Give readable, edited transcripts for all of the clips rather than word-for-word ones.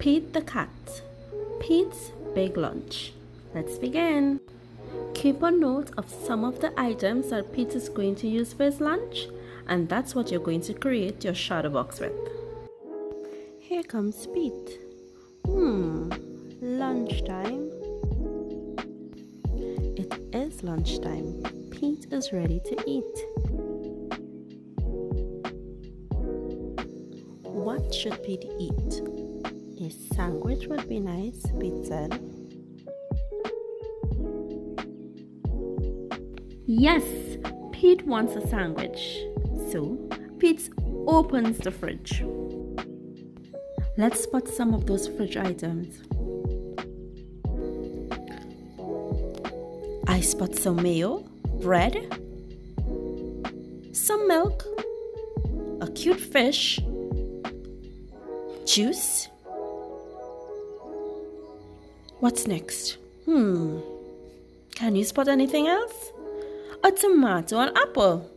Pete the cat. Pete's big lunch. Let's begin. Keep a note of some of the items that Pete is going to use for his lunch, and that's what you're going to create your shadow box with. Here comes Pete. Lunchtime. It is lunchtime. Pete is ready to eat. What should Pete eat? A sandwich would be nice, Pete said. Yes, Pete wants a sandwich. So, Pete opens the fridge. Let's spot some of those fridge items. I spot some mayo, bread, some milk, a cute fish, juice. What's next? Can you spot anything else? A tomato and apple.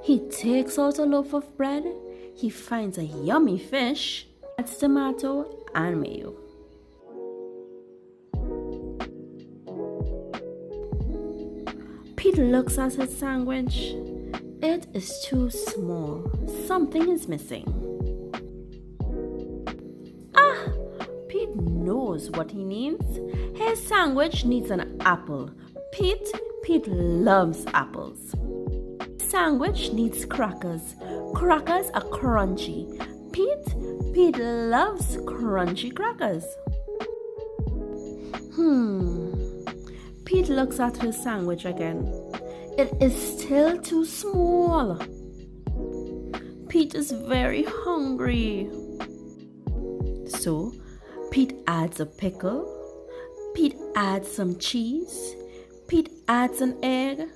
He takes out a loaf of bread. He finds a yummy fish. Adds tomato and mayo. Pete looks at his sandwich. It is too small. Something is missing. Pete knows what he needs. His sandwich needs an apple. Pete loves apples. Sandwich needs crackers. Crackers are crunchy. Pete loves crunchy crackers. Pete looks at his sandwich again. It is still too small. Pete is very hungry. So, Pete adds a pickle. Pete adds some cheese. Pete adds an egg.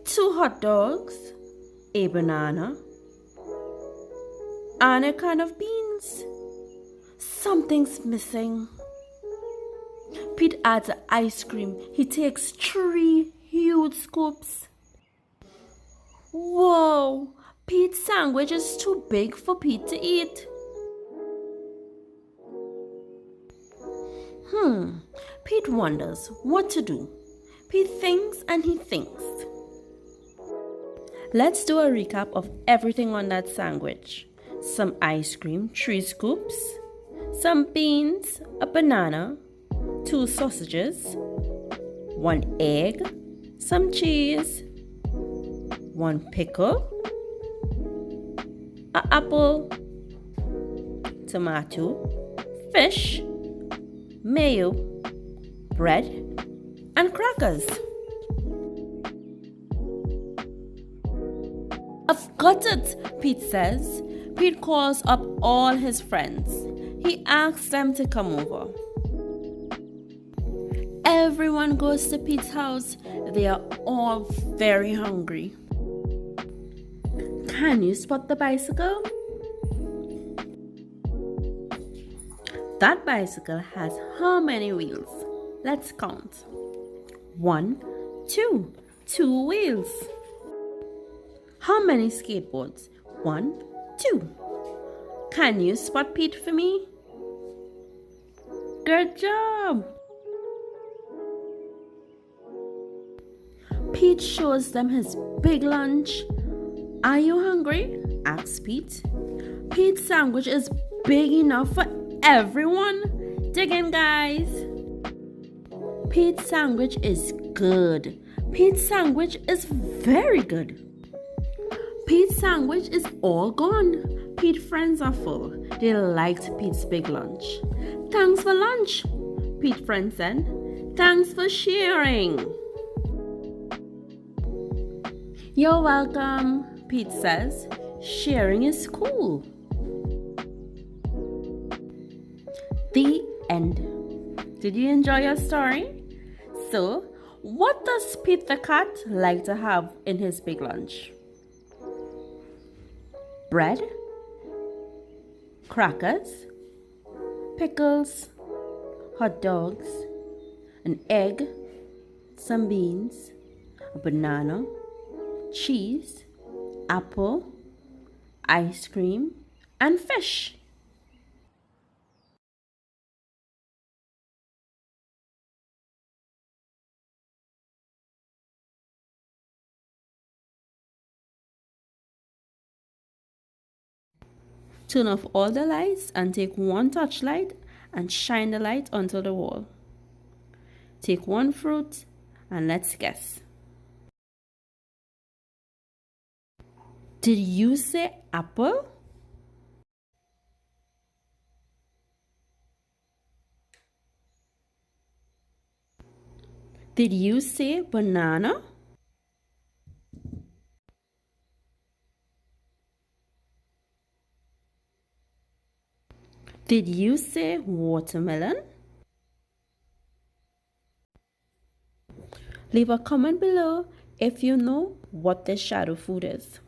2 hot dogs. A banana. And a can of beans. Something's missing. Pete adds ice cream. He takes 3 huge scoops. Whoa! Pete's sandwich is too big for Pete to eat. Pete wonders what to do. Pete thinks and he thinks. Let's do a recap of everything on that sandwich. Some ice cream, 3 scoops. Some beans, a banana, 2 sausages, 1 egg, some cheese, 1 pickle, an apple, tomato, fish, mayo, bread, and crackers. I've got it, Pete says. Pete calls up all his friends. He asks them to come over. Everyone goes to Pete's house. They are all very hungry. Can you spot the bicycle? That bicycle has how many wheels? Let's count. 1, 2. 2 wheels. How many skateboards? 1, 2. Can you spot Pete for me? Good job! Pete shows them his big lunch. Are you hungry? Asks Pete. Pete's sandwich is big enough for everyone. Dig in, guys. Pete's sandwich is good. Pete's sandwich is very good. Pete's sandwich is all gone. Pete's friends are full. They liked Pete's big lunch. Thanks for lunch, Pete's friend said. Thanks for sharing. You're welcome, Pete says. Sharing is cool. The end. Did you enjoy your story? So, what does Pete the cat like to have in his big lunch? Bread, crackers, pickles, hot dogs, an egg, some beans, a banana, cheese, apple, ice cream, and fish. Turn off all the lights and take one touchlight and shine the light onto the wall. Take one fruit and let's guess. Did you say apple? Did you say banana? Did you say watermelon? Leave a comment below if you know what this shadow food is.